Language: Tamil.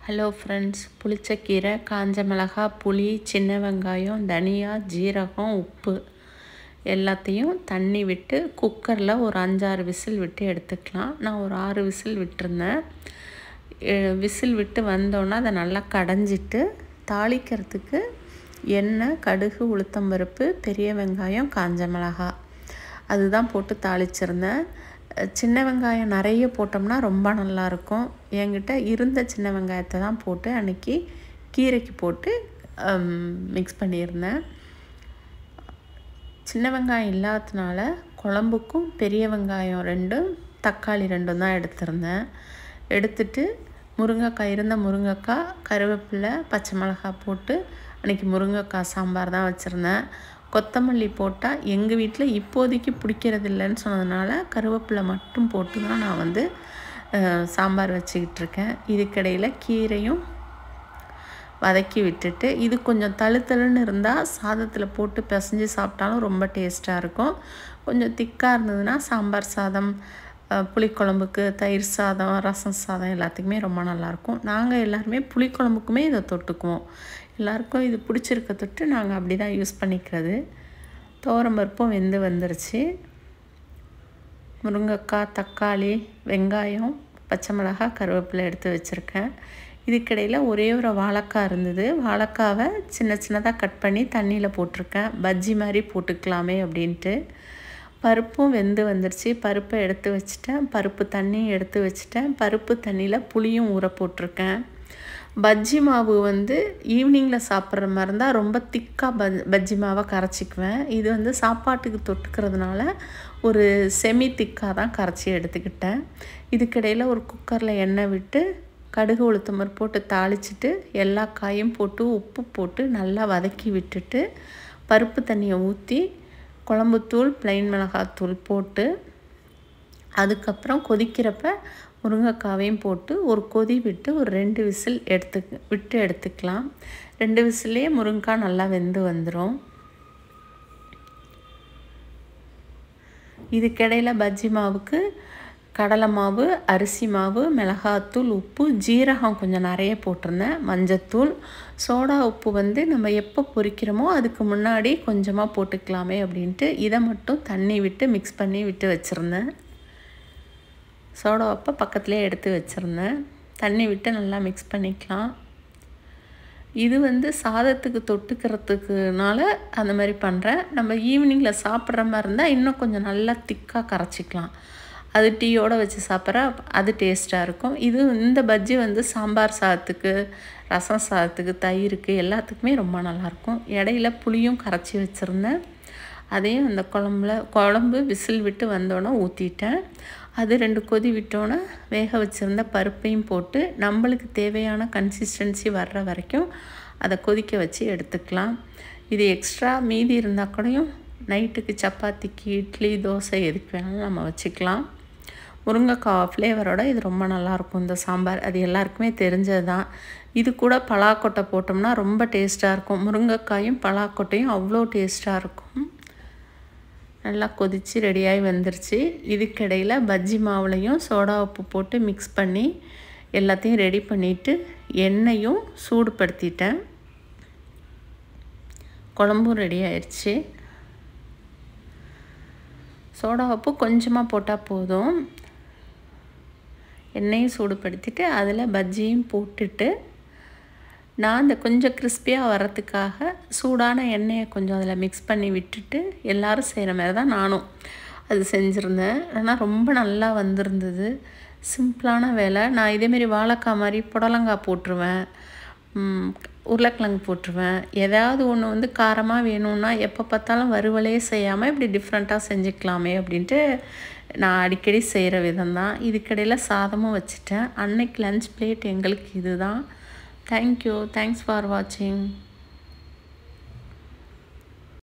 ஹலோ ஃப்ரெண்ட்ஸ், புளிச்சக்கீரை, காஞ்ச மிளகாய், புளி, சின்ன வெங்காயம், தனியா, ஜீரகம், உப்பு எல்லாத்தையும் தண்ணி விட்டு குக்கரில் ஒரு 5-6 விசில் விட்டு எடுத்துக்கலாம். நான் ஒரு 6 விசில் விட்டுருந்தேன். விசில் விட்டு வந்தோன்னா அதை நல்லா கடைஞ்சிட்டு தாளிக்கிறதுக்கு எண்ணெய், கடுகு, உளுத்தம்பருப்பு, பெரிய வெங்காயம், காஞ்ச மிளகாய் அதுதான் போட்டு தாளிச்சிருந்தேன். சின்ன வெங்காயம் நிறைய போட்டோம்னா ரொம்ப நல்லாயிருக்கும். என்கிட்ட இருந்த சின்ன வெங்காயத்தை தான் போட்டு அன்றைக்கி கீரைக்கு போட்டு மிக்ஸ் பண்ணியிருந்தேன். சின்ன வெங்காயம் இல்லாததுனால குழம்புக்கும் பெரிய வெங்காயம் 2, தக்காளி 2 தான் எடுத்திருந்தேன். எடுத்துட்டு முருங்கைக்காய் இருந்த முருங்கைக்காய், கருவேப்பிலை, பச்சை மிளகாய் போட்டு அன்றைக்கி முருங்கைக்காய் சாம்பார் தான் வச்சுருந்தேன். கொத்தமல்லி போட்டால் எங்கள் வீட்டில் இப்போதைக்கு பிடிக்கிறது இல்லைன்னு சொன்னதுனால கருவேப்பிலை மட்டும் போட்டு தான் நான் சாம்பார் வச்சுக்கிட்டு இருக்கேன். இதுக்கிடையில் கீரையும் வதக்கி விட்டுட்டு இது கொஞ்சம் தழுத்தழுன்னு இருந்தால் சாதத்தில் போட்டு பிசைஞ்சு சாப்பிட்டாலும் ரொம்ப டேஸ்ட்டாக இருக்கும். கொஞ்சம் திக்காக இருந்ததுன்னா சாம்பார் சாதம், புளிக்குழம்புக்கு, தயிர் சாதம், ரசம் சாதம் எல்லாத்துக்குமே ரொம்ப நல்லாயிருக்கும். நாங்கள் எல்லாருமே புளிக்குழம்புக்குமே இதை தொட்டுக்குவோம். எல்லாருக்கும் இது பிடிச்சிருக்க தொட்டு நாங்கள் அப்படி தான் யூஸ் பண்ணிக்கிறது. துவரம்பருப்பும் வெந்து வந்துருச்சு. முருங்கைக்காய், தக்காளி, வெங்காயம், பச்சை மிளகாய், கருவேப்பிலை எடுத்து வச்சுருக்கேன். இதுக்கிடையில் ஒரே ஒரு வாழைக்காய் இருந்தது. வாழைக்காவை சின்ன சின்னதாக கட் பண்ணி தண்ணியில் போட்டிருக்கேன். பஜ்ஜி மாதிரி போட்டுக்கலாமே அப்படின்ட்டு. பருப்பும் வெந்து வந்துருச்சு. பருப்பை எடுத்து வச்சுட்டேன். பருப்பு தண்ணியும் எடுத்து வச்சுட்டேன். பருப்பு தண்ணியில் புளியும் ஊற போட்டிருக்கேன். பஜ்ஜி மாவு ஈவினிங்கில் சாப்பிட்ற மாதிரி இருந்தால் ரொம்ப திக்காக பஜ்ஜி மாவை கரைச்சிக்குவேன். இது சாப்பாட்டுக்கு தொட்டுக்கிறதுனால ஒரு செமி திக்காக தான் கரைச்சி எடுத்துக்கிட்டேன். இதுக்கிடையில் ஒரு குக்கரில் எண்ணெய் விட்டு கடுகு, உளுத்தம்பருப்பு போட்டு தாளிச்சிட்டு எல்லா காயும் போட்டு உப்பு போட்டு நல்லா வதக்கி விட்டுட்டு பருப்பு தண்ணியை ஊற்றி குழம்புத்தூள், பிளைன் மிளகாத்தூள் போட்டு அதுக்கப்புறம் கொதிக்கிறப்ப முருங்கைக்காவையும் போட்டு ஒரு கொதி விட்டு ஒரு 2 விசில் எடுத்துக்கலாம். 2 விசிலே முருங்கைக்காய் நல்லா வெந்து வந்துடும். இதுக்கிடையில் பஜ்ஜி மாவுக்கு கடலை மாவு, அரிசி மாவு, மிளகாத்தூள், உப்பு, ஜீரகம் கொஞ்சம் நிறைய போட்டிருந்தேன், மஞ்சத்தூள், சோடா உப்பு நம்ம எப்போ பொரிக்கிறோமோ அதுக்கு முன்னாடி கொஞ்சமாக போட்டுக்கலாமே அப்படின்ட்டு இதை மட்டும் தண்ணி விட்டு மிக்ஸ் பண்ணி விட்டு வச்சுருந்தேன். சோடா உப்பை பக்கத்துலேயே எடுத்து வச்சுருந்தேன். தண்ணி விட்டு நல்லா மிக்ஸ் பண்ணிக்கலாம். இது சாதத்துக்கு தொட்டுக்கிறதுக்குனால அந்த மாதிரி பண்ணுறேன். நம்ம ஈவினிங்கில் சாப்பிட்ற மாதிரி இருந்தால் இன்னும் கொஞ்சம் நல்லா திக்காக கரைச்சிக்கலாம். அது டீயோடு வச்சு சாப்பிட்ற அது டேஸ்ட்டாக இருக்கும். இந்த பஜ்ஜி சாம்பார் சாதத்துக்கு, ரசம் சாதத்துக்கு, தயிருக்கு எல்லாத்துக்குமே ரொம்ப நல்லாயிருக்கும். இடையில புளியும் கரைச்சி வச்சுருந்தேன். அதையும் அந்த குழம்பு விசில் விட்டு வந்தோன்னே ஊற்றிட்டேன். அது 2 கொதி விட்டோன்னே வேக வச்சுருந்த பருப்பையும் போட்டு நம்மளுக்கு தேவையான கன்சிஸ்டன்சி வர்ற வரைக்கும் அதை கொதிக்க வச்சு எடுத்துக்கலாம். இது எக்ஸ்ட்ரா மீதி இருந்தால் கூடயும் நைட்டுக்கு சப்பாத்திக்கு, இட்லி, தோசை எதுக்கு வேணாலும் நம்ம வச்சுக்கலாம். முருங்கைக்காய் ஃப்ளேவரோட இது ரொம்ப நல்லாயிருக்கும் இந்த சாம்பார். அது எல்லாருக்குமே தெரிஞ்சது தான். இது கூட பலாக்கொட்டை போட்டோம்னா ரொம்ப டேஸ்ட்டாக இருக்கும். முருங்கைக்காயும் பலாக்கொட்டையும் அவ்வளோ டேஸ்ட்டாக இருக்கும். நல்லா கொதித்து ரெடியாகி வந்துருச்சு. இதுக்கிடையில் பஜ்ஜி மாவுலையும் சோடா உப்பு போட்டு மிக்ஸ் பண்ணி எல்லாத்தையும் ரெடி பண்ணிவிட்டு எண்ணெயும் சூடுபடுத்திட்டேன். குழம்பும் ரெடி ஆயிடுச்சு. சோடா உப்பு கொஞ்சமாக போட்டால் போதும். எண்ணெயும் சூடுபடுத்திட்டு அதில் பஜ்ஜியும் போட்டுட்டு நான் கொஞ்சம் கிறிஸ்பியாக வரத்துக்காக சூடான எண்ணெயை கொஞ்சம் அதில் மிக்ஸ் பண்ணி விட்டுட்டு எல்லோரும் செய்கிற மாதிரி தான் நானும் அது செஞ்சுருந்தேன். ஆனால் ரொம்ப நல்லா வந்திருந்தது. சிம்பிளான வேலை. நான் இதேமாரி வாழைக்காய் மாதிரி புடலங்காய் போட்டுருவேன், உருளைக்கிழங்கு போட்டுருவேன். ஏதாவது ஒன்று காரமாக வேணும்னா எப்போ பார்த்தாலும் வறுவலே செய்யாமல் இப்படி டிஃப்ரெண்ட்டாக செஞ்சுக்கலாமே அப்படின்ட்டு நான் அடிக்கடி செய்கிற விதம் தான். இதுக்கிடையில் சாதமும் வச்சுட்டேன். அன்னைக்கு லன்ச் பிளேட் எங்களுக்கு இது தான். Thank you. Thanks for watching.